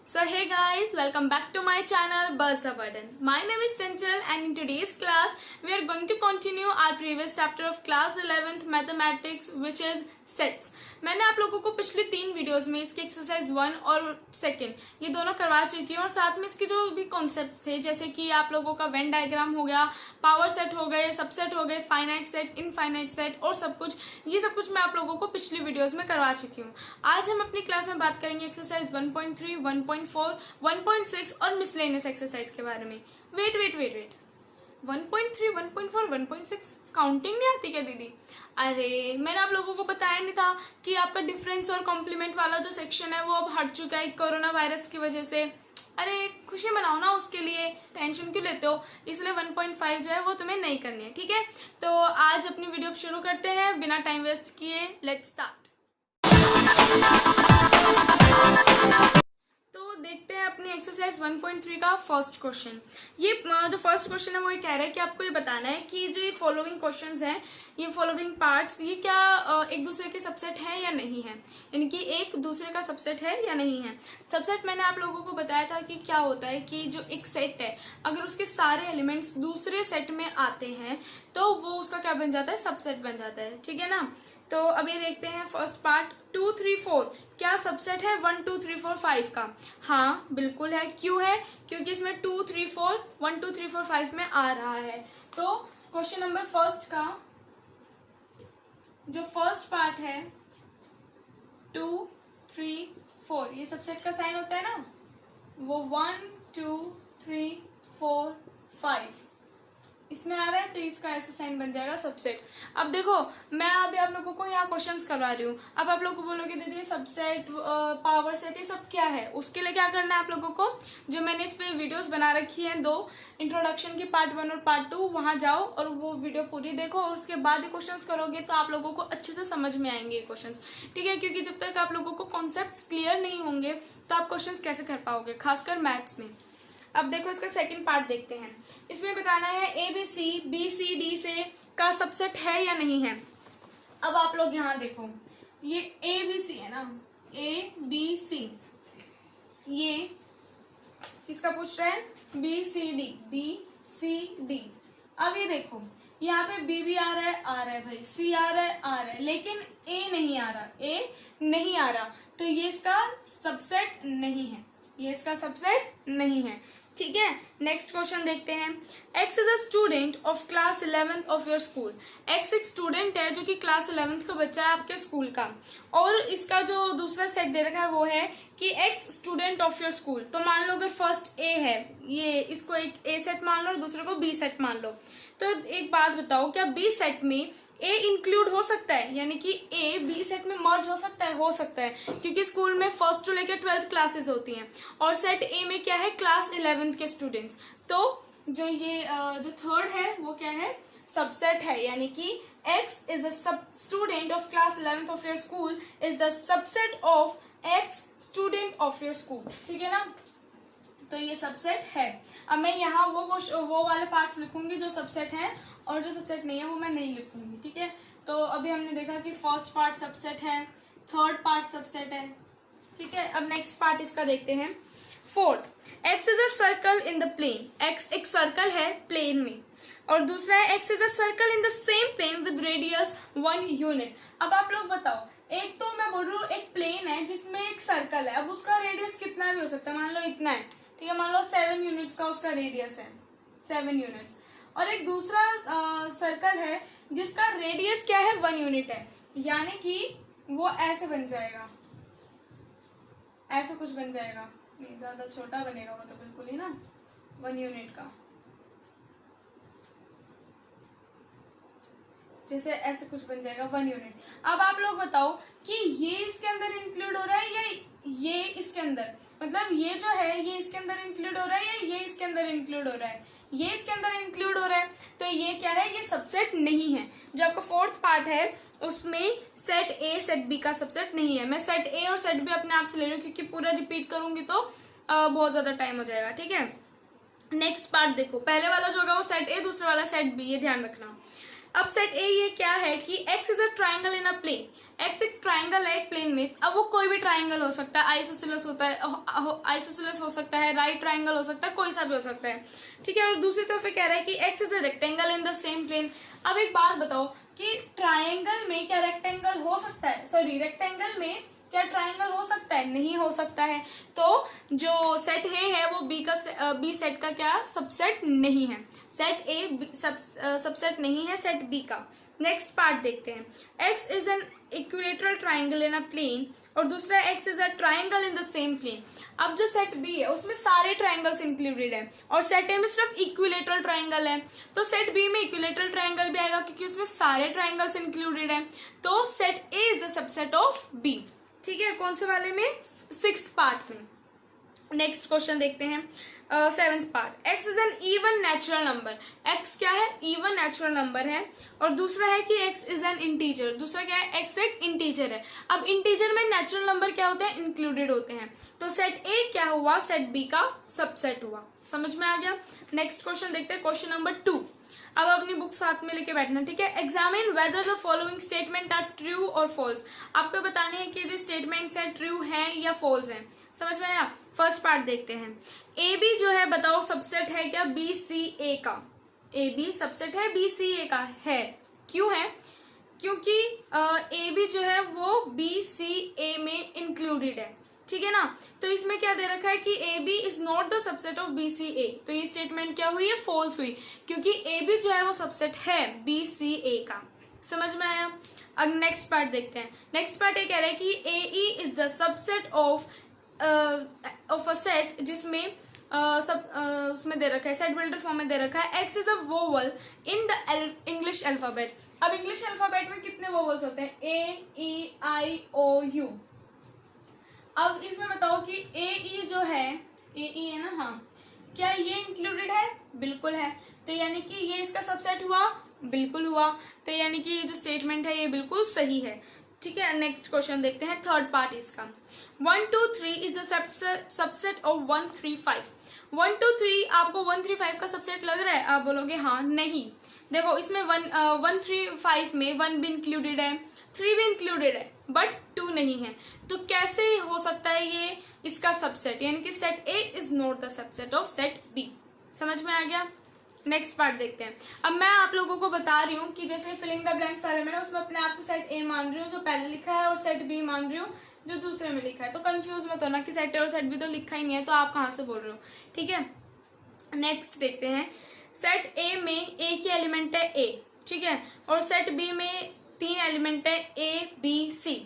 So hey guys, welcome back to my channel Buzz the Button. My name is Chanchal and in today's class we are going to continue our previous chapter of class 11th mathematics which is sets. मैंने आप लोगों को पिछली 3 videos में इसके exercise 1 और 2 ये दोनों करवा चुकी हूँ और साथ में इसके जो भी कॉन्सेप्ट्स थे जैसे कि आप लोगों का वेन डायग्राम हो गया, पावर सेट हो गए, सबसेट हो गए, फाइनाइट सेट, इनफाइनाइट सेट और सब कुछ ये सब कुछ मैं आप लोगों को पिछली वीडियोस में करवा चुकी हूँ। आज हम अपनी क्लास में बात करेंगे एक्सरसाइज 1.3, 1.4, 1.6 और मिसलेनियस एक्सरसाइज के बारे में। वेट 1.3, 1.4, 1.6 काउंटिंग नहीं आती क्या दीदी? अरे मैंने आप लोगों को बताया नहीं था कि आपका डिफरेंस और कॉम्प्लीमेंट वाला जो सेक्शन है वो अब हट चुका है कोरोना वायरस की वजह से। अरे खुशी मनाओ ना, उसके लिए टेंशन क्यों लेते हो? इसलिए 1.5 जो है वो तुम्हें नहीं करनी है, ठीक है? तो आज अपनी वीडियो शुरू करते हैं बिना टाइम वेस्ट किए। Let's start. तो देखते हैं अपनी एक्सरसाइज 1.3 का फर्स्ट क्वेश्चन। ये जो फर्स्ट क्वेश्चन है वो ये कह रहा है कि आपको ये बताना है कि जो ये फॉलोइंग क्वेश्चंस हैं, ये फॉलोइंग पार्ट्स, ये क्या एक दूसरे के सबसेट है या नहीं है, यानी कि एक दूसरे का सबसेट है या नहीं है। सबसेट मैंने आप लोगों को बताया था कि क्या होता है कि जो एक सेट है अगर उसके सारे एलिमेंट्स दूसरे सेट में आते हैं तो वो उसका क्या बन जाता है? सबसेट बन जाता है, ठीक है ना? तो अब ये देखते हैं फर्स्ट पार्ट 2, 3, 4 क्या सबसेट है 1, 2, 3, 4, 5 का? हाँ बिल्कुल है। क्यों है? क्योंकि इसमें 2, 3, 4 1, 2, 3, 4, 5 में आ रहा है। तो क्वेश्चन नंबर फर्स्ट का जो फर्स्ट पार्ट है 2, 3, 4 ये सबसेट का साइन होता है ना, वो 1, 2, 3, 4, 5 इसमें आ रहा है तो इसका ऐसा साइन बन जाएगा सबसेट। अब देखो मैं अभी आप लोगों को यहाँ क्वेश्चंस करवा रही हूँ। अब आप लोग को बोलोगे दीदी सबसेट, पावर सेट ये सब क्या है? उसके लिए क्या करना है आप लोगों को, जो मैंने इस पे वीडियोस बना रखी हैं 2 इंट्रोडक्शन की, पार्ट 1 और पार्ट 2, वहाँ जाओ और वो वीडियो पूरी देखो और उसके बाद ये क्वेश्चंस करोगे तो आप लोगों को अच्छे से समझ में आएंगे ये क्वेश्चंस, ठीक है? क्योंकि जब तक आप लोगों को कॉन्सेप्ट्स क्लियर नहीं होंगे तो आप क्वेश्चंस कैसे कर पाओगे, खासकर मैथ्स में। अब देखो इसका सेकंड पार्ट देखते हैं। इसमें बताना है ABC BCD से का सबसेट है या नहीं है। अब आप लोग यहाँ देखो ये ABC है ना, ABC, ये किसका पूछ रहा है? BCD। अब ये देखो यहाँ पे B भी आ रहा है भाई, C आ रहा है, लेकिन A नहीं आ रहा, तो ये इसका सबसेट नहीं है, ये इसका सबसेट नहीं है, ठीक है? नेक्स्ट क्वेश्चन देखते हैं। X is a student of class 11th of your school. X एक स्टूडेंट है जो कि क्लास 11th का बच्चा है आपके स्कूल का, और इसका जो दूसरा सेट दे रखा है वो है कि X student of your school. तो मान लो अगर फर्स्ट A है, ये इसको एक A सेट मान लो और दूसरे को B सेट मान लो। तो एक बात बताओ, क्या B सेट में A इंक्लूड हो सकता है, यानी कि A B सेट में मर्ज हो सकता है? हो सकता है, क्योंकि स्कूल में 1st to लेकर 12th क्लासेस होती हैं और सेट A में क्या है? क्लास 11th के स्टूडेंट्स। तो जो ये जो थर्ड है वो क्या है? सबसेट है, यानी कि X इज अ सब student of class 11th of your school is the subset of X student of your school, ठीक है ना? तो ये सबसेट है। अब मैं यहाँ वो वाले पार्ट्स लिखूंगी जो सबसेट हैं और जो सबसेट नहीं है वो मैं नहीं लिखूंगी, ठीक है? तो अभी हमने देखा कि फर्स्ट पार्ट सबसेट है, थर्ड पार्ट सबसेट है, ठीक है? अब नेक्स्ट पार्ट इसका देखते हैं। Fourth, X is a circle in the plane. X एक सर्कल है प्लेन में, और दूसरा है X is a circle in the same plane with radius 1 unit. अब आप लोग बताओ, एक तो मैं बोल रही हूँ एक प्लेन है जिसमें एक सर्कल है, अब उसका रेडियस कितना भी हो सकता है, मान लो इतना है, ठीक है? मान लो 7 यूनिट्स का उसका रेडियस है, 7 यूनिट्स। और एक दूसरा सर्कल है जिसका रेडियस क्या है? 1 यूनिट है, यानी कि वो ऐसे बन जाएगा, ऐसे कुछ बन जाएगा, नहीं ज्यादा छोटा बनेगा वो तो बिल्कुल ही ना, 1 यूनिट का, जैसे ऐसे कुछ बन जाएगा 1 यूनिट। अब आप लोग बताओ कि ये इसके अंदर इंक्लूड हो रहा है या ये इसके अंदर, मतलब ये जो है ये इसके अंदर इंक्लूड हो रहा है या ये इसके अंदर इंक्लूड हो रहा है? ये इसके अंदर इंक्लूड हो रहा है, तो ये क्या है? ये सबसेट नहीं है। जो आपका फोर्थ पार्ट है उसमें सेट A सेट B का सबसेट नहीं है। मैं सेट A और सेट B अपने आप से ले रही हूँ क्योंकि पूरा रिपीट करूंगी तो बहुत ज्यादा टाइम हो जाएगा, ठीक है? नेक्स्ट पार्ट देखो, पहले वाला जो होगा वो सेट A, दूसरा वाला सेट B, ये ध्यान रखना। अब सेट ए ये क्या है कि X is a triangle in a plane, X एक ट्राइंगल है एक प्लेन में। अब वो कोई भी ट्राइंगल हो सकता है, आइसोसेलेस होता है, आइसोसेलेस हो सकता है, राइट ट्राइंगल हो सकता है, कोई सा भी हो सकता है, ठीक है। और दूसरी तरफ कह रहा है कि X is a rectangle in the same plane. अब एक बात बताओ कि ट्राइंगल में क्या रेक्टेंगल हो सकता है, सॉरी रेक्टेंगल में क्या ट्राइंगल हो सकता है, नहीं हो सकता है। तो जो सेट ए है वो बी सेट का क्या सबसेट नहीं है, सेट ए सबसेट नहीं है सेट बी का। नेक्स्ट पार्ट देखते हैं, X is an equilateral triangle in a plane और दूसरा X is a triangle in the same plane. अब जो सेट बी है उसमें सारे ट्राइंगल्स इंक्लूडेड है और सेट ए में सिर्फ इक्विलेटरल ट्राइंगल है, तो सेट बी में इक्विलेटरल ट्राइंगल भी आएगा क्योंकि उसमें सारे ट्राइंगल्स इंक्लूडेड है। तो set A is the subset of B, ठीक है। कौन से वाले में, 6th पार्ट में। नेक्स्ट क्वेश्चन देखते हैं, 7th part, x is N even natural number, x क्या है, इवन नेचुरल नंबर है और दूसरा है कि एक्स इज एन इंटीजर, दूसरा क्या है, एक्स एक इंटीजर है। अब इंटीजर में नेचुरल नंबर क्या होते हैं, इंक्लूडेड होते हैं, तो सेट ए क्या हुआ, सेट बी का सबसेट हुआ। समझ में आ गया। नेक्स्ट क्वेश्चन देखते हैं, क्वेश्चन नंबर 2। अब अपनी बुक साथ में लेके बैठना, ठीक है। Examine whether the following statement are true और फॉल्स, आपको बताने हैं कि जो स्टेटमेंट्स हैं ट्रू हैं या फॉल्स हैं। समझ में आया। फर्स्ट पार्ट देखते हैं, ए बी जो है बताओ सबसेट है क्या, बी सी ए का, ए बी सबसेट है बी सी ए का है, क्यों है, क्योंकि ए बी जो है वो बी सी ए में इंक्लूडेड है, ठीक है ना। तो इसमें क्या दे रखा है कि A B is not the subset of B C A, तो ये स्टेटमेंट क्या हुई है, फॉल्स हुई, क्योंकि ए बी जो है वो सबसेट है बी सी ए का। समझ में आया। अब नेक्स्ट पार्ट देखते हैं, नेक्स्ट पार्ट ये कह रहा है कि A E is the subset of a set जिसमें उसमें दे रखा है, सेट बिल्डर फॉर्म में दे रखा है, x is a vowel in the English alphabet. अब इंग्लिश अल्फाबेट में कितने वोवल्स होते हैं, ए ई आई ओ यू। अब इसमें बताओ कि ए ई जो है, ए ई है ना, हाँ, क्या ये इंक्लूडेड है, बिल्कुल है, तो यानी कि ये इसका सबसेट हुआ, बिल्कुल हुआ, तो यानी कि ये जो स्टेटमेंट है ये बिल्कुल सही है, ठीक है। नेक्स्ट क्वेश्चन देखते हैं, थर्ड पार्ट इसका, 1 2 3 इज द सबसेट ऑफ 1 3 5। 1 2 3 आपको 1 3 5 का सबसेट लग रहा है, आप बोलोगे हाँ, नहीं। देखो इसमें 1 3 5 में 1 भी इंक्लूडेड है, 3 भी इंक्लूडेड है, बट 2 नहीं है, तो कैसे हो सकता है ये इसका सबसेट, यानी कि set A is not the subset of set B. समझ में आ गया। नेक्स्ट पार्ट देखते हैं। अब मैं आप लोगों को बता रही हूँ कि जैसे फिलिंग द ब्लैंक्स वाले में उसमें अपने आप से सेट ए मान रही हूँ जो पहले लिखा है और सेट बी मान रही हूँ जो दूसरे में लिखा है, तो कंफ्यूज मत होना कि सेट ए और सेट बी तो लिखा ही नहीं है, तो आप कहाँ से बोल रहे हो, ठीक है। नेक्स्ट देखते हैं, सेट ए में ए की एलिमेंट है ए, ठीक है, और सेट बी में 3 एलिमेंट है ए बी सी,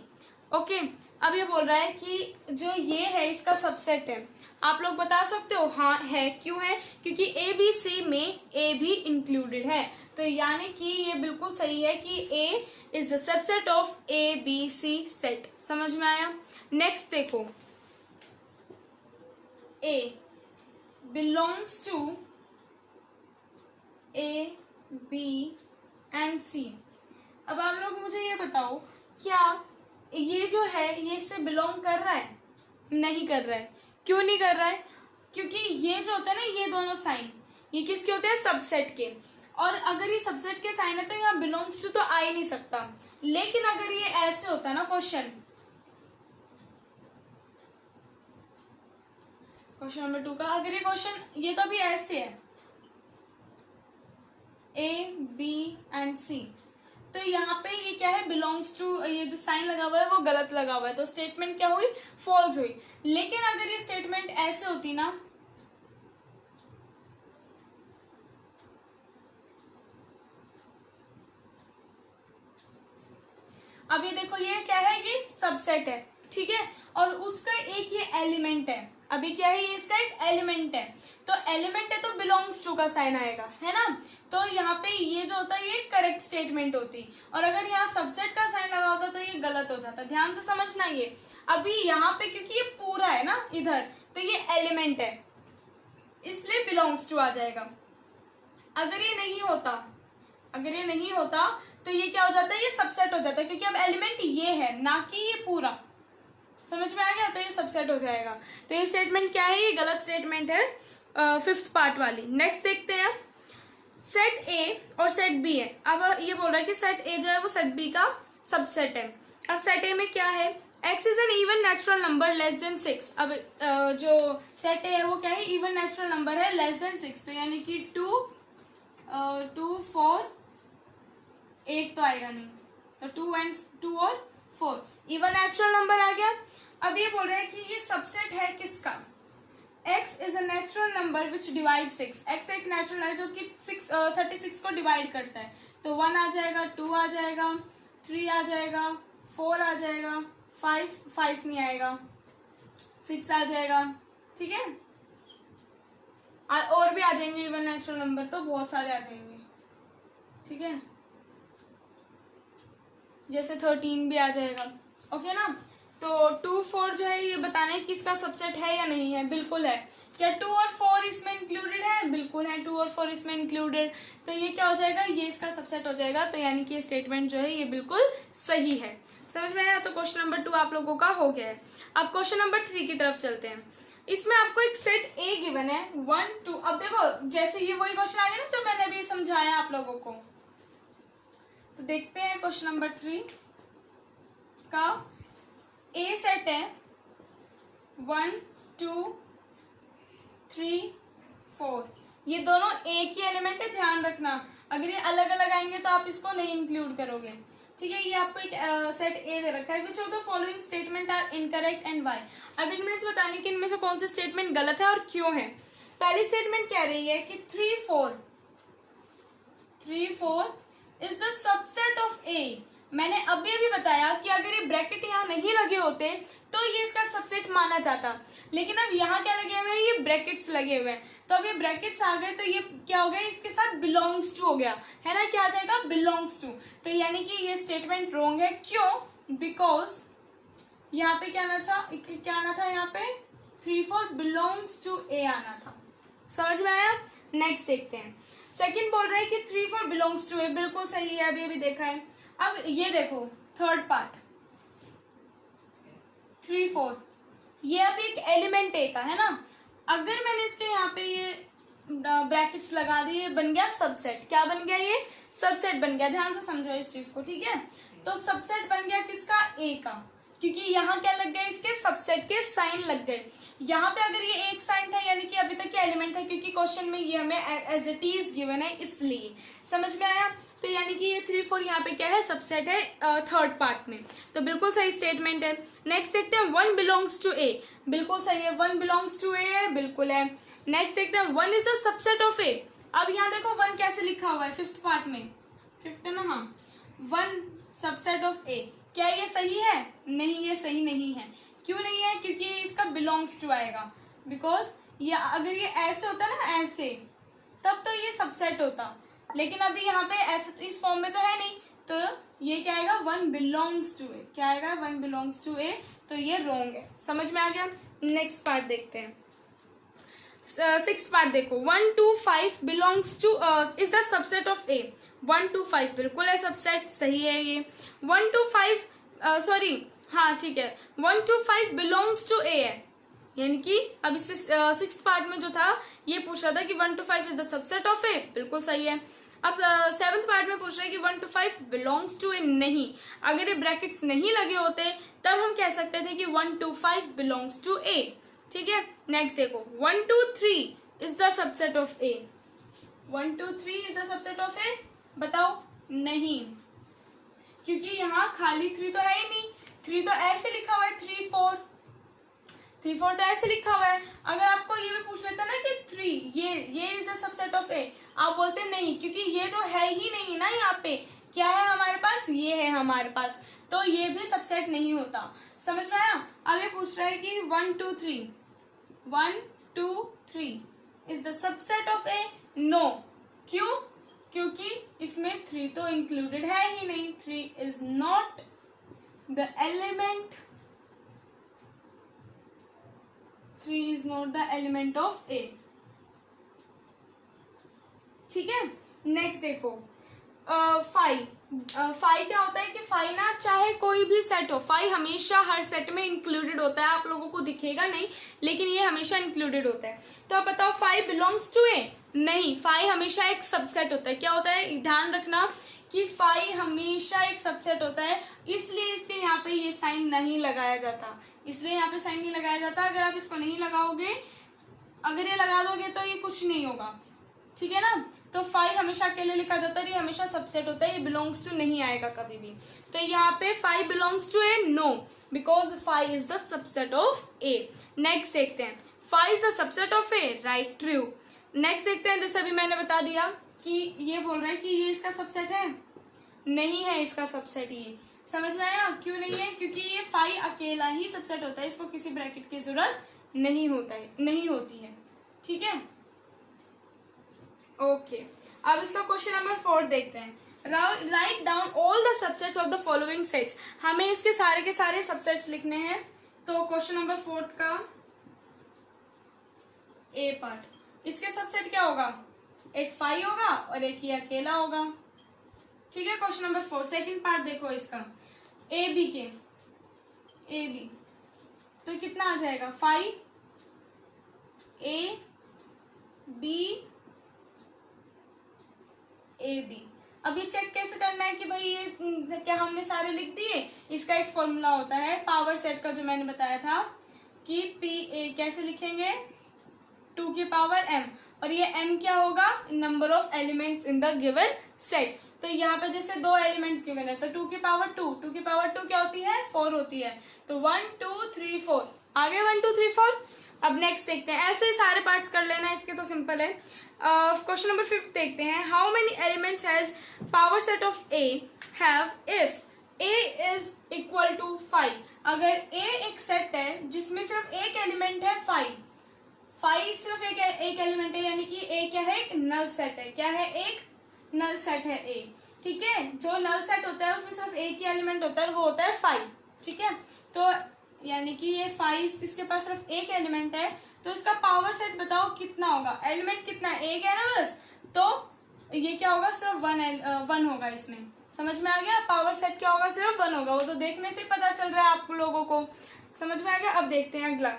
ओके। अब ये बोल रहा है कि जो ये है इसका सबसेट है, आप लोग बता सकते हो, हाँ है, क्यों है, क्योंकि ए बी सी में ए भी इंक्लूडेड है, तो यानी कि ये बिल्कुल सही है कि A is the subset of A B C set. समझ में आया। नेक्स्ट देखो, A belongs to A B and C. अब आप लोग मुझे ये बताओ, क्या ये जो है ये इससे बिलोंग कर रहा है, नहीं कर रहा है, क्यों नहीं कर रहा है, क्योंकि ये जो होता है ना, ये दोनों साइन ये किसके होते हैं, सबसेट के, और अगर ये सबसेट के साइन है तो यहाँ बिलोंग्स टू तो आ ही नहीं सकता। लेकिन अगर ये ऐसे होता है ना क्वेश्चन नंबर 2 का, अगर ये क्वेश्चन ये तो अभी ऐसे है ए बी एंड सी, तो यहाँ पे ये क्या है, बिलोंग्स टू, ये जो साइन लगा हुआ है वो गलत लगा हुआ है, तो स्टेटमेंट क्या हुई, फॉल्स हुई। लेकिन अगर ये स्टेटमेंट ऐसे होती ना, अब ये देखो ये क्या है, ये सबसेट है, ठीक है, और उसका एक ये एलिमेंट है, अभी क्या है, ये इसका एक एलिमेंट है, तो एलिमेंट है तो बिलोंग्स टू का साइन आएगा, है ना, तो यहाँ पे ये जो होता है ये करेक्ट स्टेटमेंट होती, और अगर यहाँ सबसेट का साइन लगा होता तो ये गलत हो जाता। ध्यान से समझना, ये अभी यहाँ पे क्योंकि ये पूरा है ना इधर, तो ये एलिमेंट है इसलिए बिलोंग्स टू आ जाएगा। अगर ये नहीं होता तो ये क्या हो जाता है, ये सबसेट हो जाता है, क्योंकि अब एलिमेंट ये है ना कि ये पूरा। समझ में आ गया, तो ये सबसेट हो जाएगा। तो ये स्टेटमेंट क्या है, ये गलत स्टेटमेंट है 5th पार्ट वाली। नेक्स्ट देखते हैं, सेट ए और सेट बी है। अब ये बोल रहा है कि सेट ए जो है वो सेट बी का सबसेट है। अब सेट ए में क्या है, x is an even natural number less than 6। अब जो सेट ए है वो क्या है, इवन नेचुरल नंबर है लेस देन 6, तो यानी कि 2 4 8 तो आएगा नहीं, तो 2 और 4 इवन नेचुरल नंबर आ गया। अब ये बोल रहे हैं कि ये सबसेट है किसका, x is a natural number which divide 6। x एक नेचुरल है जो कि 36 को डिवाइड करता है, तो 1 आ जाएगा, 2 आ जाएगा, 3 आ जाएगा, 4 आ जाएगा, 5 नहीं आएगा, 6 आ जाएगा, ठीक है। और भी आ जाएंगे इवन नेचुरल नंबर, तो बहुत सारे आ जाएंगे, ठीक है, जैसे 13 भी आ जाएगा, ओके ना। तो 2 4 जो है ये बताना है कि इसका सबसेट है या नहीं है, बिल्कुल है। क्या 2 और 4 इसमें इंक्लूडेड है, बिल्कुल है, 2 और 4 इसमें इंक्लूडेड, तो ये क्या हो जाएगा, ये इसका सबसेट हो जाएगा, तो यानी कि ये स्टेटमेंट जो है ये बिल्कुल सही है। समझ में आया, तो क्वेश्चन नंबर 2 आप लोगों का हो गया है। अब क्वेश्चन नंबर 3 की तरफ चलते हैं। इसमें आपको एक सेट ए गिवन है 1 2। अब देखो जैसे ये वही क्वेश्चन आ गया ना जो मैंने अभी समझाया आप लोगों को, तो देखते हैं क्वेश्चन नंबर 3 का। ए सेट है 1 2 3 4, ये दोनों एक ही एलिमेंट है, ध्यान रखना। अगर ये अलग अलग आएंगे तो आप इसको नहीं इंक्लूड करोगे, ठीक है। ये आपको एक सेट ए दे रखा है। Which of the following statement are incorrect and why. अब इनमें से बताने कि इनमें से कौन से स्टेटमेंट गलत है और क्यों है। पहली स्टेटमेंट कह रही है कि 3 4 इज द सबसेट ऑफ ए। मैंने अभी बताया कि अगर ये ब्रैकेट यहाँ नहीं लगे होते तो ये इसका सबसेट माना जाता, लेकिन अब यहाँ क्या लगे हुए हैं, ये ब्रैकेट्स लगे हुए हैं, तो अब ये ब्रैकेट्स आ गए तो ये क्या हो गया, इसके साथ बिलोंग्स टू हो गया है ना, क्या आ जाएगा, बिलोंग्स टू। तो यानी कि ये स्टेटमेंट रॉन्ग है। क्यों, बिकॉज यहाँ पे क्या आना था यहाँ पे 3 4 बिलोंग्स टू ए आना था। समझ में आया। नेक्स्ट देखते हैं। सेकंड बोल रहे हैं कि 3 4 बिलोंग्स टू ए, बिल्कुल सही है, अभी देखा है। अब ये देखो थर्ड पार्ट 3 4, ये अभी एक एलिमेंट ए का है ना। अगर मैंने इसके यहाँ पे ये ब्रैकेट्स लगा दिए, बन गया सबसेट। क्या बन गया, ये सबसेट बन गया। ध्यान से समझो इस चीज को, ठीक है। तो सबसेट बन गया किसका, ए का, क्योंकि यहाँ क्या लग गया, इसके सबसेट के साइन लग गए। यहाँ पे अगर ये एक साइन था यानी कि अभी तक ये एलिमेंट था, क्योंकि क्वेश्चन में ये हमें एज इट इज गिवन है, इसलिए। समझ में आया। तो यानी कि ये 3 4 यहाँ पे क्या है, सबसेट है थर्ड पार्ट में, तो बिल्कुल सही स्टेटमेंट है। नेक्स्ट देखते हैं 1 बिलोंग्स टू ए, बिल्कुल सही है, 1 बिलोंग्स टू ए है, बिल्कुल है। नेक्स्ट देखते हैं 1 इज द सबसेट ऑफ ए। अब यहाँ देखो 1 कैसे लिखा हुआ है, फिफ्थ पार्ट में, फिफ्थ है ना, हाँ, 1 सबसेट ऑफ ए। क्या ये सही है, नहीं, ये सही नहीं है। क्यों नहीं है, क्योंकि ये इसका बिलोंग्स टू आएगा, बिकॉज ये अगर ये ऐसे होता ना, ऐसे, तब तो ये सबसेट होता, लेकिन अभी यहाँ पे ऐसे इस फॉर्म में तो है नहीं, तो ये क्या आएगा, 1 बिलोंग्स टू ए। क्या आएगा, 1 बिलोंग्स टू ए, तो ये रॉन्ग है। समझ में आ गया। नेक्स्ट पार्ट देखते हैं। 6th पार्ट देखो, 1 2 5 belongs two is the subset of A. 1 2 5 बिल्कुल है सबसेट, सही है ये। 1 2 5 सॉरी, हाँ ठीक है, 1 2 5 बिलोंग्स टू ए है, यानी कि अब इससे 6th पार्ट में जो था ये पूछ रहा था कि 1 2 5 इज द सबसेट ऑफ ए, बिल्कुल सही है। अब 7th पार्ट में पूछ रहे हैं कि 1 2 5 बिलोंग्स टू ए नहीं। अगर ये ब्रैकेट्स नहीं लगे होते तब हम कह सकते थे कि 1 2 5 बिलोंग्स टू ए, ठीक है। नेक्स्ट देखो 1 2 3 is the subset of A. 1 2 3 is the subset of A, बताओ, नहीं, क्योंकि यहाँ खाली 3 तो है ही नहीं, 3 तो ऐसे लिखा हुआ है, 3 4 तो ऐसे लिखा हुआ है। अगर आपको ये भी पूछ लेता ना कि 3 ये इज द सबसेट ऑफ ए, आप बोलते नहीं, क्योंकि ये तो है ही नहीं ना। यहाँ पे क्या है हमारे पास, ये है हमारे पास, तो ये भी सबसेट नहीं होता। समझ में आया। अब ये पूछ रहा है कि 1 2 3 is the subset of A, no. क्यों, क्योंकि इसमें 3 तो इंक्लूडेड है ही नहीं। 3 is not the element, 3 is not the element of A, ठीक है। नेक्स्ट देखो 5 फाई क्या होता है कि फाई ना चाहे कोई भी सेट हो, फाई हमेशा हर सेट में इंक्लूडेड होता है, आप लोगों को दिखेगा नहीं लेकिन ये हमेशा इंक्लूडेड होता है। तो आप बताओ फाई बिलोंग्स टू ए? नहीं, फाई हमेशा एक सबसेट होता है। क्या होता है, ध्यान रखना कि फाई हमेशा एक सबसेट होता है, इसलिए इसके यहाँ पे ये साइन नहीं लगाया जाता, इसलिए यहाँ पे साइन नहीं लगाया जाता। अगर आप इसको नहीं लगाओगे, अगर ये लगा दोगे तो ये कुछ नहीं होगा, ठीक है ना। तो फाई हमेशा अकेले लिखा जाता है, ये हमेशा सबसेट होता है, ये बिलोंग्स टू नहीं आएगा कभी भी। तो यहाँ पे phi belongs to A? No, because phi is the subset of A. Next देखते हैं, phi is the subset of A, right, true. Next देखते हैं, जैसे अभी मैंने बता दिया कि ये बोल रहा है कि ये इसका सबसेट है, नहीं है इसका सबसेट। ये समझ में आया क्यों नहीं है? क्योंकि ये फाई अकेला ही सबसेट होता है, इसको किसी ब्रैकेट की जरूरत नहीं होती है, ठीक है। ओके, अब इसका क्वेश्चन नंबर 4 देखते हैं। Write down all the subsets of the following sets. हमें इसके सारे के सारे सबसेट्स लिखने हैं। तो क्वेश्चन नंबर 4 का ए पार्ट, इसके सबसेट क्या होगा? एक फाई होगा और एक ही अकेला होगा, ठीक है। क्वेश्चन नंबर 4 सेकंड पार्ट देखो इसका, ए बी तो कितना आ जाएगा? Phi A B A B. अब ये चेक कैसे करना है कि भाई ये क्या हमने सारे लिख दिए? इसका एक फॉर्मूला होता है पावर सेट का, जो मैंने बताया था कि पी ए कैसे लिखेंगे, 2 की पावर m, और ये m क्या होगा? Number of elements in the given set. तो यहाँ पे जैसे 2 एलिमेंट्स गिवन है तो 2 की पावर 2 की पावर 2 क्या होती है? 4 होती है। तो 1 2 3 4 आगे 1 2 3 4। अब नेक्स्ट देखते हैं, ऐसे ही सारे पार्ट्स कर लेना, इसके तो सिंपल है। क्वेश्चन नंबर 5 देखते हैं, how many elements has power set of A have if A is equal to 5। अगर ए एक सेट है जिसमें सिर्फ एक एलिमेंट है 5 सिर्फ एक एलिमेंट है, यानी कि ए क्या है? एक नल सेट है। क्या है? एक नल सेट है ए, ठीक है। जो नल सेट होता है उसमें सिर्फ एक ही एलिमेंट होता है, वो होता है 5, ठीक है। तो यानी कि ये 5, इसके पास सिर्फ एक एलिमेंट है, तो इसका पावर सेट बताओ कितना होगा? एलिमेंट कितना है? एक है ना बस, तो ये क्या होगा? सिर्फ 1 होगा इसमें। समझ में आ गया? पावर सेट क्या होगा? सिर्फ 1 होगा। वो तो देखने से ही पता चल रहा है आप लोगों को। समझ में आ गया? अब देखते हैं अगला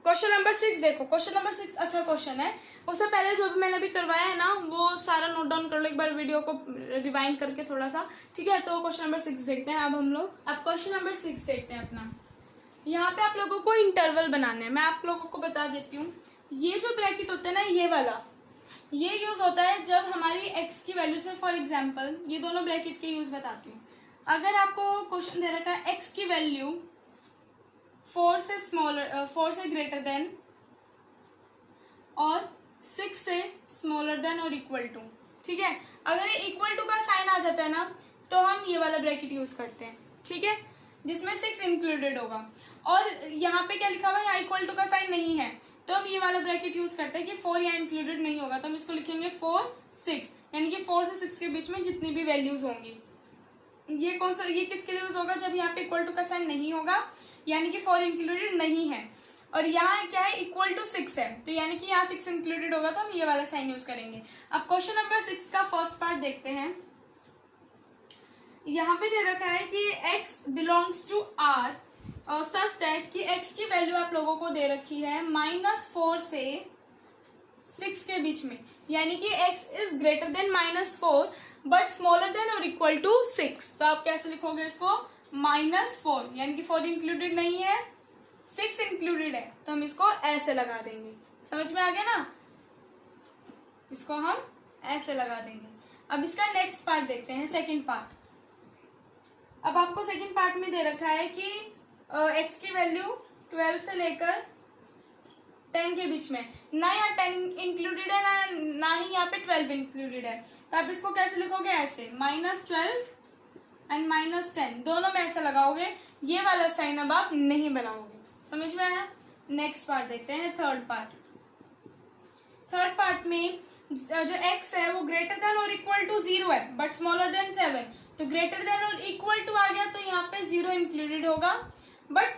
क्वेश्चन नंबर 6 देखो। क्वेश्चन नंबर 6 अच्छा क्वेश्चन है। उससे पहले जो भी मैंने अभी करवाया है ना, वो सारा नोट डाउन कर लो एक बार, वीडियो को रिवाइंड करके थोड़ा सा, ठीक है। तो क्वेश्चन नंबर 6 देखते हैं अब हम लोग। अब क्वेश्चन नंबर 6 देखते हैं अपना। यहाँ पे आप लोगों को इंटरवल बनाना है। मैं आप लोगों को बता देती हूँ, ये जो ब्रैकेट होता है ना, ये वाला, ये यूज होता है जब हमारी x की वैल्यू से, फॉर एग्जाम्पल ये दोनों ब्रैकेट के यूज बताती हूँ। अगर आपको क्वेश्चन दे रखा है x की वैल्यू 4 से ग्रेटर देन और 6 से स्मॉलर देन और इक्वल टू, ठीक है। अगर ये इक्वल टू का साइन आ जाता है ना, तो हम ये वाला ब्रैकेट यूज करते हैं, ठीक है, जिसमें 6 इंक्लूडेड होगा। और यहाँ पे क्या लिखा हुआ है? यहाँ इक्वल टू का साइन नहीं है, तो हम ये वाला ब्रैकेट यूज करते हैं कि 4 यहाँ इंक्लूडेड नहीं होगा, तो हम इसको लिखेंगे 4 6, यानी कि 4 से 6 के बीच में जितनी भी वैल्यूज होंगी। ये कौन सा, ये किसके लिए यूज होगा? जब यहाँ पे इक्वल टू का साइन नहीं होगा, यानी कि 4 इंक्लूडेड नहीं है, और यहाँ क्या है? इक्वल टू 6 है, तो यानी कि यहाँ 6 इंक्लूडेड होगा, तो हम ये वाला साइन यूज करेंगे। अब क्वेश्चन नंबर 6 का फर्स्ट पार्ट देखते हैं। यहाँ पे दे रखा है कि x बिलोंग्स टू r और सच दैट कि x की वैल्यू आप लोगों को दे रखी है -4 से 6 के बीच में, यानी कि x is greater then -4 but smaller than और इक्वल टू 6। तो आप कैसे लिखोगे इसको? -4, यानी कि 4 इंक्लूडेड नहीं है, 6 इंक्लूडेड है, तो हम इसको ऐसे लगा देंगे। समझ में आ गया ना? इसको हम ऐसे लगा देंगे। अब इसका नेक्स्ट पार्ट देखते हैं, सेकंड पार्ट। अब आपको सेकंड पार्ट में दे रखा है कि x की वैल्यू 12 से लेकर 10 के बीच में, ना यहाँ 10 इंक्लूडेड है ना ही यहाँ पे 12 इंक्लूडेड है, तो आप इसको कैसे लिखोगे? ऐसे -12 एंड -10 दोनों में ऐसे लगाओगे, ये वाला साइन अब आप नहीं बनाओगे। समझ में आया? नेक्स्ट पार्ट देखते हैं, थर्ड पार्ट। थर्ड पार्ट में जो x है वो ग्रेटर देन और इक्वल टू 0 है बट स्मॉलर देन 7, तो ग्रेटर देन और इक्वल टू आ गया, तो यहाँ पे 0 इंक्लूडेड होगा, बट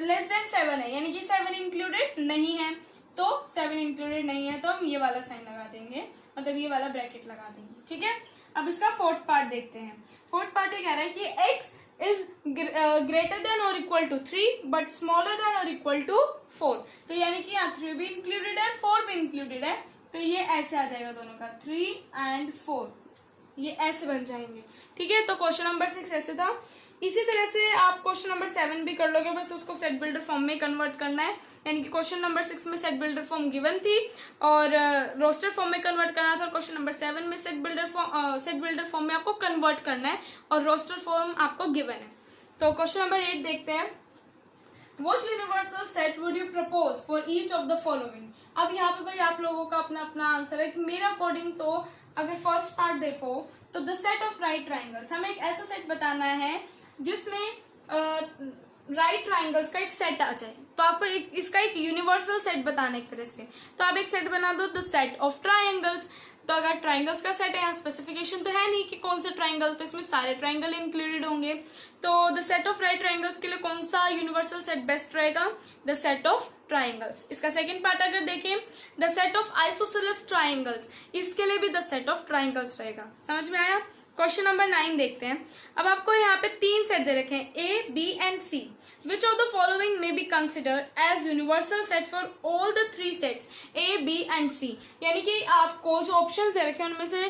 लेस देन 7 है, यानी कि 7 इंक्लूडेड नहीं है, तो 7 इंक्लूडेड नहीं है, तो हम ये वाला साइन लगा देंगे मतलब ये वाला ब्रैकेट लगा देंगे, ठीक है। अब इसका फोर्थ पार्ट देखते हैं। फोर्थ पार्ट ये कह रहा है कि x इज ग्रेटर देन और equal to 3 but smaller than और इक्वल टू 4। तो यानी कि यहाँ 3 भी इंक्लूडेड है, 4 भी इंक्लूडेड है, तो ये ऐसे आ जाएगा दोनों का 3 and 4, ये ऐसे बन जाएंगे, ठीक है। तो क्वेश्चन नंबर 6 ऐसे था। इसी तरह से आप क्वेश्चन नंबर 7 भी कर लोगे, बस उसको सेट बिल्डर फॉर्म में कन्वर्ट करना है। यानी कि क्वेश्चन नंबर 6 में सेट बिल्डर फॉर्म गिवन थी और रोस्टर फॉर्म में कन्वर्ट करना था। क्वेश्चन नंबर 7 में सेट बिल्डर फॉर्म में आपको कन्वर्ट करना है और रोस्टर फॉर्म आपको गिवन है। तो क्वेश्चन नंबर 8 देखते हैं। What universal set would you propose for each of the following? अब यहाँ पे भाई आप लोगों का अपना अपना आंसर है कि मेरे अकॉर्डिंग तो अगर फर्स्ट पार्ट देखो तो the set of right triangles, हमें एक ऐसा सेट बताना है जिसमें राइट ट्राइंगल्स का एक सेट आ जाए। तो आपको इसका एक यूनिवर्सल सेट बताना है एक तरह से। तो आप एक सेट बना दो द सेट ऑफ ट्राइंगल्स। तो अगर ट्राइंगल्स का सेट है, यहाँ स्पेसिफिकेशन तो है नहीं कि कौन सा ट्राइंगल, तो इसमें सारे ट्राइंगल इंक्लूडेड होंगे। तो the set of right triangles के लिए कौन सा यूनिवर्सल सेट बेस्ट रहेगा? The set of triangles. इसका सेकंड पार्ट अगर देखें the set of isosceles triangles, इसके लिए भी द सेट ऑफ ट्राइंगल्स रहेगा। समझ में आया? क्वेश्चन नंबर 9 देखते हैं। अब आपको यहाँ पे 3 सेट दे रखे हैं A, B and C. Which of the following may be considered as universal set for all the 3 sets A, B and C? यानी कि आपको जो ऑप्शंस दे रखे हैं उनमें से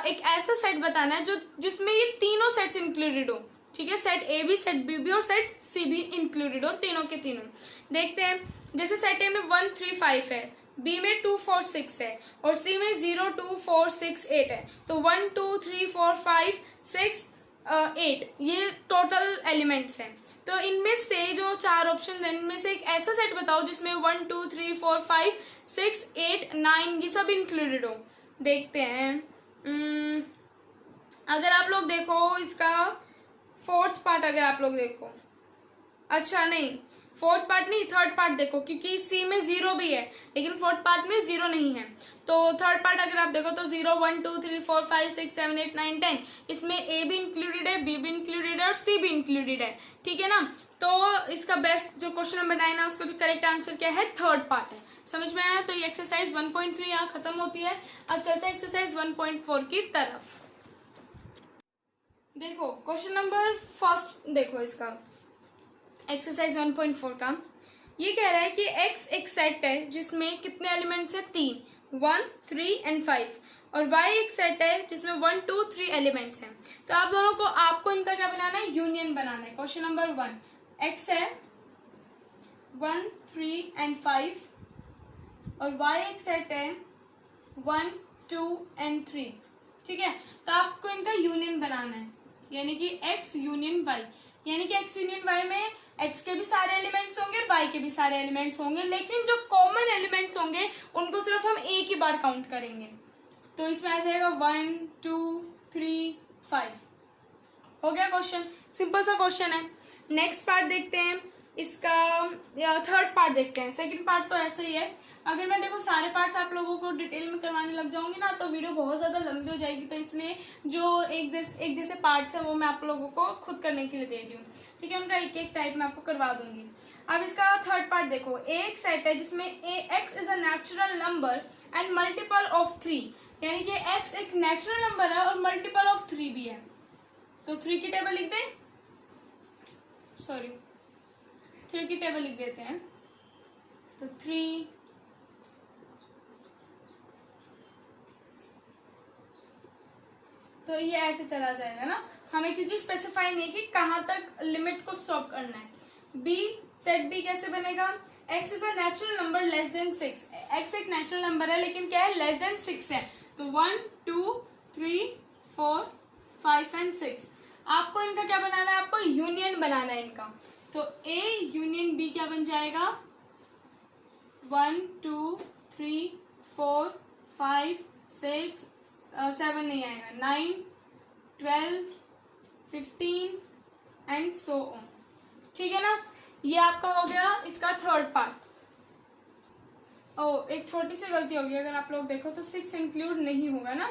एक ऐसा सेट बताना है जो जिसमें ये तीनों सेट्स इंक्लूडेड हो, ठीक है। सेट A भी, सेट B भी और सेट C भी इंक्लूडेड हो, तीनों के तीनों। देखते हैं, जैसे सेट A में 1, 3, 5 है, B में 2, 4, 6 है और C में 0, 2, 4, 6, 8 है। तो 1, 2, 3, 4, 5, 6, 8 ये टोटल एलिमेंट्स हैं। तो इनमें से जो 4 ऑप्शन हैं इनमें से एक ऐसा सेट बताओ जिसमें 1, 2, 3, 4, 5, 6, 8, 9 ये सब इंक्लूडेड हो। देखते हैं, अगर आप लोग देखो इसका फोर्थ पार्ट, अगर आप लोग देखो, अच्छा नहीं फोर्थ पार्ट नहीं, थर्ड पार्ट देखो, क्योंकि सी में 0 भी है लेकिन फोर्थ पार्ट में 0 नहीं है। तो थर्ड पार्ट अगर आप देखो तो 0, 1, 2, 3, 4, 5, 6, 7, 8, 9, 10 इसमें A भी इंक्लूडेड है, B भी इंक्लूडेड है और C भी इंक्लूडेड है, ठीक है ना। तो इसका बेस्ट जो क्वेश्चन नंबर 9 है उसका जो करेक्ट आंसर क्या है? थर्ड पार्ट है। समझ में आया? तो ये एक्सरसाइज 1.3 यहाँ खत्म होती है। अब चलते हैं एक्सरसाइज 1.4 की तरफ। देखो क्वेश्चन नंबर फर्स्ट देखो, इसका एक्सरसाइज 1.4 का ये कह रहा है कि x एक सेट है जिसमें कितने एलिमेंट्स है? 3, 1, 3 and 5 और y एक सेट है जिसमें 1, 2, 3 एलिमेंट्स हैं। तो आप दोनों को आपको इनका क्या बनाना है? यूनियन बनाना है। क्वेश्चन नंबर 1 x है 1, 3 and 5 और y एक सेट है 1, 2 and 3, ठीक है। तो आपको इनका यूनियन बनाना है, यानी कि x यूनियन y, यानी कि x यूनियन y में x के भी सारे एलिमेंट्स होंगे, y के भी सारे एलिमेंट्स होंगे, लेकिन जो कॉमन एलिमेंट्स होंगे उनको सिर्फ हम एक ही बार काउंट करेंगे। तो इसमें आ जाएगा 1, 2, 3, 5। हो गया क्वेश्चन, सिंपल सा क्वेश्चन है। नेक्स्ट पार्ट देखते हैं, इसका थर्ड पार्ट देखते हैं। सेकंड पार्ट तो ऐसे ही है। अगर मैं देखो सारे पार्ट्स आप लोगों को डिटेल में करवाने लग जाऊंगी ना तो वीडियो बहुत ज़्यादा लंबी हो जाएगी, तो इसलिए जो एक जैसे पार्ट्स है वो मैं आप लोगों को खुद करने के लिए दे रही हूँ, ठीक है। उनका एक एक टाइप मैं आपको करवा दूंगी। अब इसका थर्ड पार्ट देखो, एक सेट है जिसमें x is a natural number and multiple of 3, यानी कि x एक नेचुरल नंबर है और मल्टीपल ऑफ 3 भी है। तो 3 की टेबल लिख दें, 3 की टेबल लिख देते हैं। तो 3, तो ये ऐसे चला जाएगा ना, हमें क्योंकि स्पेसिफाई नहीं कि कहाँ तक लिमिट को स्टॉप करना है। बी, सेट बी कैसे बनेगा? x is a natural number less than 6, x एक नेचुरल नंबर है लेकिन क्या है? लेस देन 6 है। तो 1, 2, 3, 4, 5 and 6 आपको इनका क्या बनाना है? आपको यूनियन बनाना है इनका। तो A यूनियन B क्या बन जाएगा? 1, 2, 3, 4, 5, 6, 7 नहीं आएगा, 9, 12, 15 एंड सो ऑन, ठीक है ना। ये आपका हो गया इसका थर्ड पार्ट। एक छोटी सी गलती होगी, अगर आप लोग देखो तो 6 इंक्लूड नहीं होगा ना,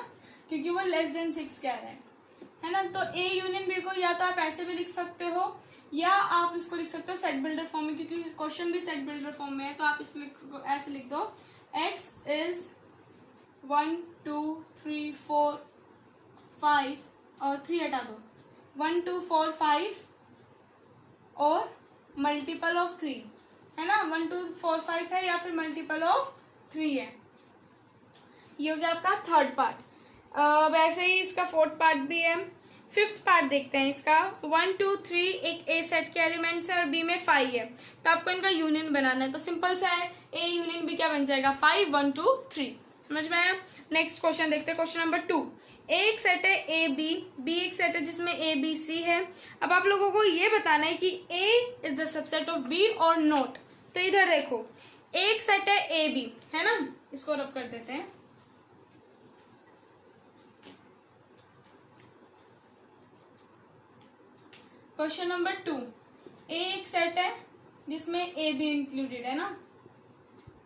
क्योंकि वो लेस देन 6 कह रहे हैं ना। तो A यूनियन B को या तो आप ऐसे भी लिख सकते हो या आप इसको लिख सकते हो सेट बिल्डर फॉर्म में, क्योंकि क्वेश्चन भी सेट बिल्डर फॉर्म में है। तो आप इसको ऐसे लिख दो, x इज 1 2 3 4 5 और 3 हटा दो, 1 2 4 5 और मल्टीपल ऑफ 3 है ना, 1 2 4 5 है या फिर मल्टीपल ऑफ 3 है। ये हो गया आपका थर्ड पार्ट। वैसे ही इसका फोर्थ पार्ट भी है। फिफ्थ पार्ट देखते हैं इसका। 1 2 3 एक ए सेट के एलिमेंट्स है और बी में 5 है, तो आपको इनका यूनियन बनाना है। तो सिंपल सा है, ए यूनियन बी क्या बन जाएगा, 5 1 2 3। समझ में आया। नेक्स्ट क्वेश्चन देखते हैं, क्वेश्चन नंबर 2। ए एक सेट है ए बी, बी एक सेट है जिसमें ए बी सी है। अब आप लोगों को ये बताना है कि A is the subset of B और नॉट। तो इधर देखो, एक सेट है ए बी है ना, इसको रब कर देते हैं। क्वेश्चन नंबर 2, ए एक सेट है जिसमें ए बी इंक्लूडेड है ना,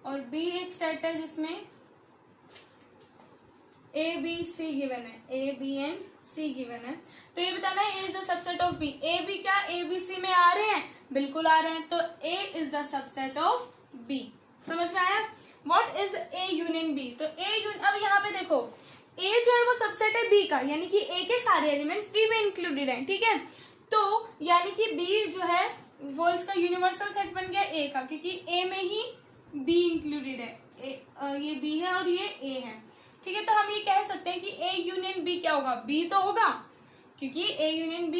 और बी एक सेट है जिसमें ए बी सी गिवन है, A B and C given है। तो ये बताना है A is the subset of B. A B क्या ए बी सी में आ रहे हैं, बिल्कुल आ रहे हैं, तो A is the subset of B. समझ में आया। What is A union B. तो अब यहाँ पे देखो, ए जो है वो सबसेट है बी का, यानी कि ए के सारे एलिमेंट्स बी में इंक्लूडेड हैं, ठीक है। तो यानी कि बी जो है वो इसका यूनिवर्सल सेट बन गया ए का, क्योंकि ए में ही बी इंक्लूडेड है। ये बी है और ये ए है, ठीक है। तो हम ये कह सकते हैं कि ए यूनियन बी क्या होगा, बी तो होगा, क्योंकि ए यूनियन बी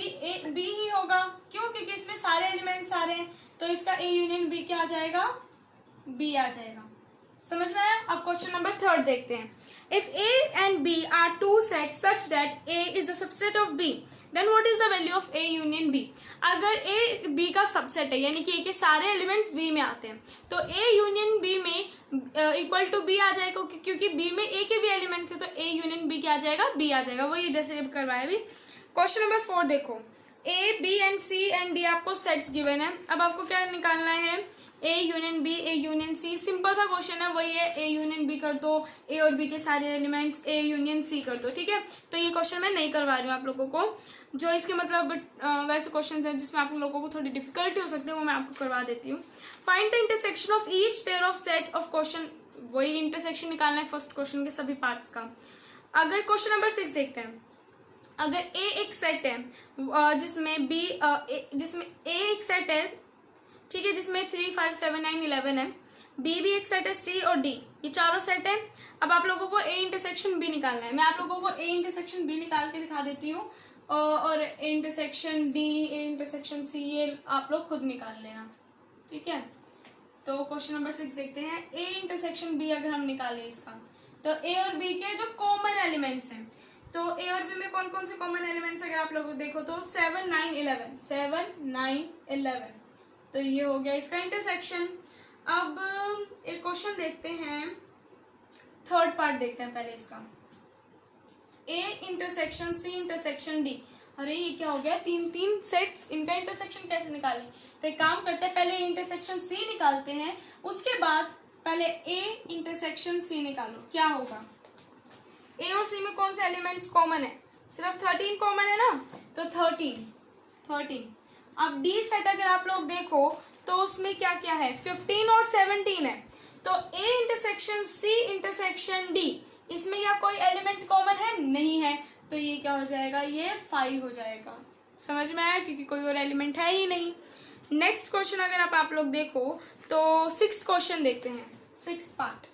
ही होगा। क्यों, क्योंकि इसमें सारे एलिमेंट्स आ रहे हैं, तो इसका ए यूनियन बी क्या आ जाएगा, बी आ जाएगा। समझ में आया। अब क्वेश्चन नंबर 3 देखते हैं। If A and B are two set such that A is the subset of B, then what is the value of A union B. अगर ए बी का सबसेट है, यानी कि ए के सारे एलिमेंट्स बी में आते हैं, तो ए यूनियन बी में इक्वल टू बी आ जाएगा, क्योंकि बी में ए के भी एलिमेंट्स है, तो ए यूनियन बी क्या आ जाएगा, बी आ जाएगा। वही जैसे करवाया अभी। क्वेश्चन नंबर 4 देखो, A B and C and D आपको सेट्स गिवन है। अब आपको क्या निकालना है, A union B, A union C. Simple सा क्वेश्चन है, वही है, ए यूनियन बी कर दो, ए और बी के सारे एलिमेंट्स ए यूनियन सी कर दो, ठीक है। तो ये क्वेश्चन मैं नहीं करवा रही हूँ आप लोगों को, जो इसके मतलब वैसे क्वेश्चन हैं जिसमें आप लोगों को थोड़ी डिफिकल्टी हो सकती है, वो मैं आपको करवा देती हूँ। Find the intersection of each pair of set of question. वही इंटरसेक्शन निकालना है फर्स्ट क्वेश्चन के सभी पार्ट्स का। अगर क्वेश्चन नंबर 6 देखते हैं, अगर ए एक सेट है जिसमें ए एक सेट है, ठीक है, जिसमें 3 5 7 9 11 है, बी भी एक सेट है, सी और डी ये चारों सेट है। अब आप लोगों को ए इंटरसेक्शन बी निकालना है। मैं आप लोगों को ए इंटरसेक्शन बी निकाल के दिखा देती हूँ, और A intersection D, A intersection C, ये आप लोग खुद निकाल लेना, ठीक है। तो क्वेश्चन नंबर 6 देखते हैं। ए इंटरसेक्शन बी अगर हम निकालें इसका, तो ए और बी के जो कॉमन एलिमेंट्स हैं, तो ए और बी में कौन कौन से कॉमन एलिमेंट्स अगर आप लोग देखो तो 7 9 11, 7 9 11, तो ये हो गया इसका इंटरसेक्शन। अब एक क्वेश्चन देखते हैं, थर्ड पार्ट देखते हैं पहले इसका। A intersection C intersection D. अरे ये क्या हो गया, तीन सेट्स, इनका इंटरसेक्शन कैसे निकालें। तो एक काम करते हैं, पहले इंटरसेक्शन सी निकालते हैं, उसके बाद पहले ए इंटरसेक्शन सी निकालो। क्या होगा, ए और सी में कौन से एलिमेंट्स कॉमन है, सिर्फ 13 कॉमन है ना, तो 13। अब डी सेट अगर आप लोग देखो तो उसमें क्या क्या है, 15 और 17 है। तो A intersection C intersection D, इसमें या कोई एलिमेंट कॉमन है, नहीं है, तो ये क्या हो जाएगा, ये 5 हो जाएगा। समझ में आया, क्योंकि कोई और एलिमेंट है ही नहीं। नेक्स्ट क्वेश्चन अगर आप लोग देखो तो 6th क्वेश्चन देखते हैं, 6th पार्ट।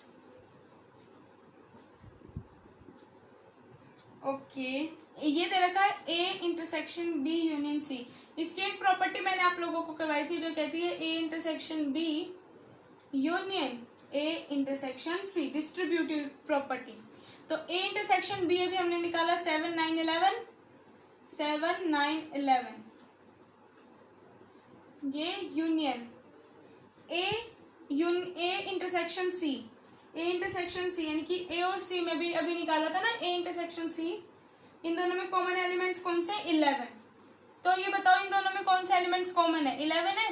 ओके, ये दे रखा है A intersection B union C. इसकी एक प्रॉपर्टी मैंने आप लोगों को करवाई थी, जो कहती है A intersection B union A intersection C, distributive property. तो ए इंटरसेक्शन बी अभी हमने निकाला 7 9 11, 7 9 11, ये union A intersection C, A intersection C, यानी कि ए और सी में भी अभी निकाला था ना, ए इंटरसेक्शन सी। इन दोनों में कॉमन एलिमेंट्स कौन से, 11। तो ये बताओ इन दोनों में कौन से एलिमेंट्स कॉमन है, 11 है,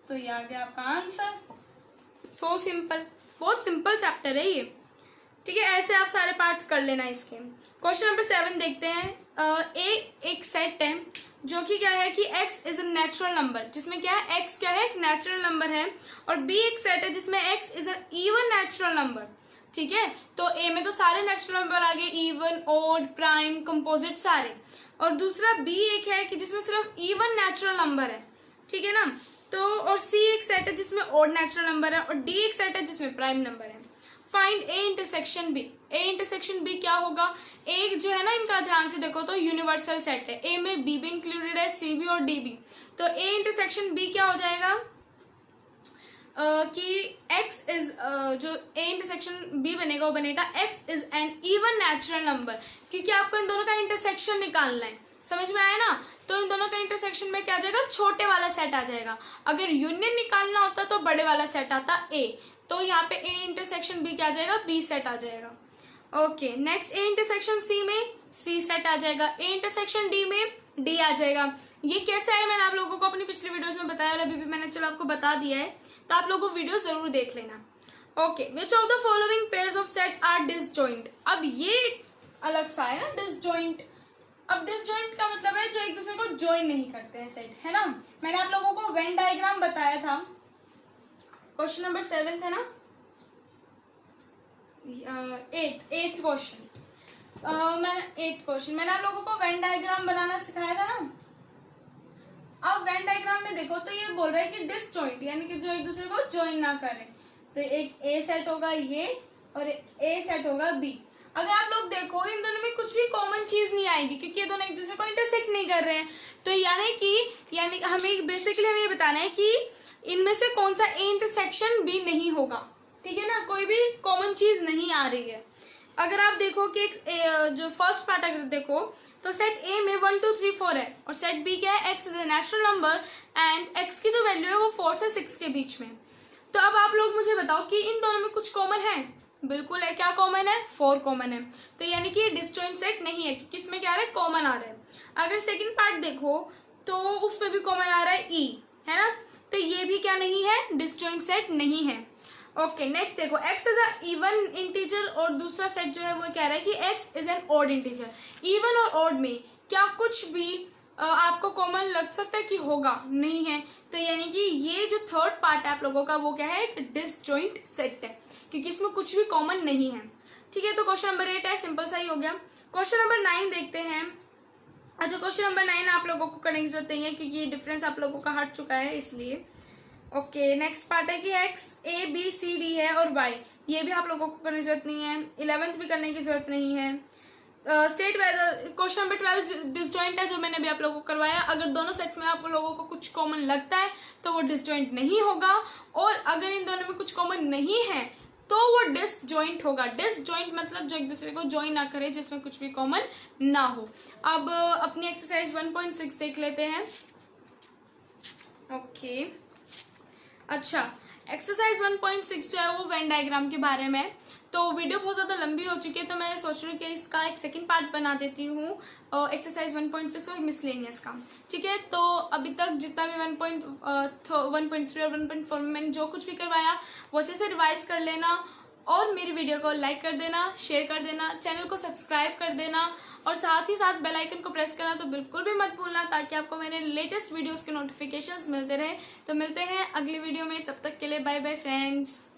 तो ये आ गया आपका आंसर। सो सिंपल, बहुत सिंपल चैप्टर है ये, ठीक है। ऐसे आप सारे पार्ट्स कर लेना इसके। क्वेश्चन नंबर 7 देखते हैं। ए एक सेट है जो कि क्या है कि x is a natural number, जिसमें क्या है, x क्या है, एक नेचुरल नंबर है, और b एक सेट है जिसमें x is a even natural number. ठीक है। तो ए में तो सारे नेचुरल नंबर आ गए, इवन, ऑड, प्राइम, कंपोजिट सारे। और दूसरा बी एक है कि जिसमें सिर्फ इवन नेचुरल नंबर है, ठीक है ना। तो और सी एक सेट है जिसमें ऑड नेचुरल नंबर है, और डी एक सेट है जिसमें प्राइम नंबर है। Find A intersection B. A intersection B क्या होगा, ए जो है ना इनका ध्यान से देखो तो यूनिवर्सल सेट है, ए में बी भी इंक्लूडेड है, सी भी और डी भी। तो ए इंटरसेक्शन बी क्या हो जाएगा कि x इज जो a इंटरसेक्शन b बनेगा वो बनेगा x is an even natural number, क्योंकि आपको इन दोनों का इंटरसेक्शन निकालना है, समझ में आया ना। तो इन दोनों का इंटरसेक्शन में क्या आ जाएगा, छोटे वाला सेट आ जाएगा। अगर यूनियन निकालना होता तो बड़े वाला सेट आता a, तो यहाँ पे a इंटरसेक्शन b क्या आ जाएगा, b सेट आ जाएगा। Okay next, A intersection C में सी सेट आ जाएगा, ए इंटरसेक्शन डी में डी आ जाएगा। ये कैसे आए मैंने आप लोगों को अपनी पिछली वीडियोस में बताया, और अभी भी मैंने चलो आपको बता दिया है, तो आप लोगों को वीडियो जरूर देख लेना। Okay, which of the following pairs of set are disjoint. अब ये अलग सा है ना डिसजॉइंट। अब डिसजॉइंट का मतलब है जो एक दूसरे को ज्वाइन नहीं करते हैं सेट, है ना। मैंने आप लोगों को वेन डायग्राम बताया था, क्वेश्चन नंबर 7 है ना, 8th क्वेश्चन। मैंने आप लोगों को वेन डायग्राम बनाना सिखाया था ना। अब वेन डायग्राम में देखो तो ये बोल रहा है कि डिसजॉइंट यानी कि जो एक दूसरे को ज्वाइन ना करें, तो एक ए सेट होगा ये और ए सेट होगा बी। अगर आप लोग देखो इन दोनों में कुछ भी कॉमन चीज नहीं आएगी, क्योंकि ये दोनों एक दूसरे को इंटरसेक्ट नहीं कर रहे हैं। तो यानी हमें बेसिकली हमें ये बताना है कि इनमें से कौन सा ए इंटरसेक्शन बी नहीं होगा, ठीक है ना। कोई भी कॉमन चीज नहीं आ रही है। अगर आप देखो कि जो फर्स्ट पार्ट अगर देखो तो सेट ए में 1 2 3 4 है, और सेट बी क्या है, x is a natural number and x की जो वैल्यू है वो 4 से 6 के बीच में। तो अब आप लोग मुझे बताओ कि इन दोनों में कुछ कॉमन है। बिल्कुल है, क्या कॉमन है, 4 कॉमन है। तो यानी कि ये डिसजॉइंट सेट नहीं है, क्योंकि इसमें क्या आ रहा है, कॉमन आ रहा है। अगर सेकेंड पार्ट देखो तो उसमें भी कॉमन आ रहा है ई, है ना। तो ये भी क्या नहीं है, डिसजॉइंट सेट नहीं है। ओके नेक्स्ट देखो, x is a even integer, और दूसरा सेट जो है वो कह रहा है कि x is an odd integer. Even और ऑड में क्या कुछ भी आपको कॉमन लग सकता है कि होगा, नहीं है। तो यानी कि ये जो थर्ड पार्ट है आप लोगों का वो क्या है, डिसजॉइंट सेट है, क्योंकि इसमें कुछ भी कॉमन नहीं है, ठीक है। तो क्वेश्चन नंबर 8 है, सिंपल सा ही हो गया। क्वेश्चन नंबर 9 देखते हैं। अच्छा, क्वेश्चन नंबर 9 आप लोगों को करने की जरूरत नहीं है, क्योंकि ये डिफरेंस आप लोगों का हट चुका है, इसलिए। ओके नेक्स्ट पार्ट है कि x a b c d है और y, ये भी आप लोगों को करने की जरूरत नहीं है। 11th भी करने की जरूरत नहीं है। स्टेट क्वेश्चन नंबर 12 डिसजॉइंट है, जो मैंने भी आप लोगों को करवाया। अगर दोनों सेट्स में आप लोगों को कुछ कॉमन लगता है तो वो डिसजॉइंट नहीं होगा, और अगर इन दोनों में कुछ कॉमन नहीं है तो वो डिसजॉइंट होगा। डिसजॉइंट मतलब जो एक दूसरे को ज्वाइन ना करे, जिसमें कुछ भी कॉमन ना हो। अब अपनी एक्सरसाइज 1.6 देख लेते हैं। ओके अच्छा, एक्सरसाइज 1.6 जो है वो वेन डायग्राम के बारे में। तो वीडियो बहुत ज़्यादा लंबी हो चुकी है, तो मैं सोच रही हूँ कि इसका एक सेकंड पार्ट बना देती हूँ, एक्सरसाइज 1.6 और मिसलेनियस का, ठीक है। तो अभी तक जितना भी 1.3 और 1.4 में मैंने जो कुछ भी करवाया वो अच्छे से रिवाइज कर लेना, और मेरी वीडियो को लाइक कर देना, शेयर कर देना, चैनल को सब्सक्राइब कर देना, और साथ ही साथ बेल आइकन को प्रेस करना तो बिल्कुल भी मत भूलना, ताकि आपको मेरे लेटेस्ट वीडियोस के नोटिफिकेशंस मिलते रहे। तो मिलते हैं अगली वीडियो में, तब तक के लिए बाय बाय फ्रेंड्स।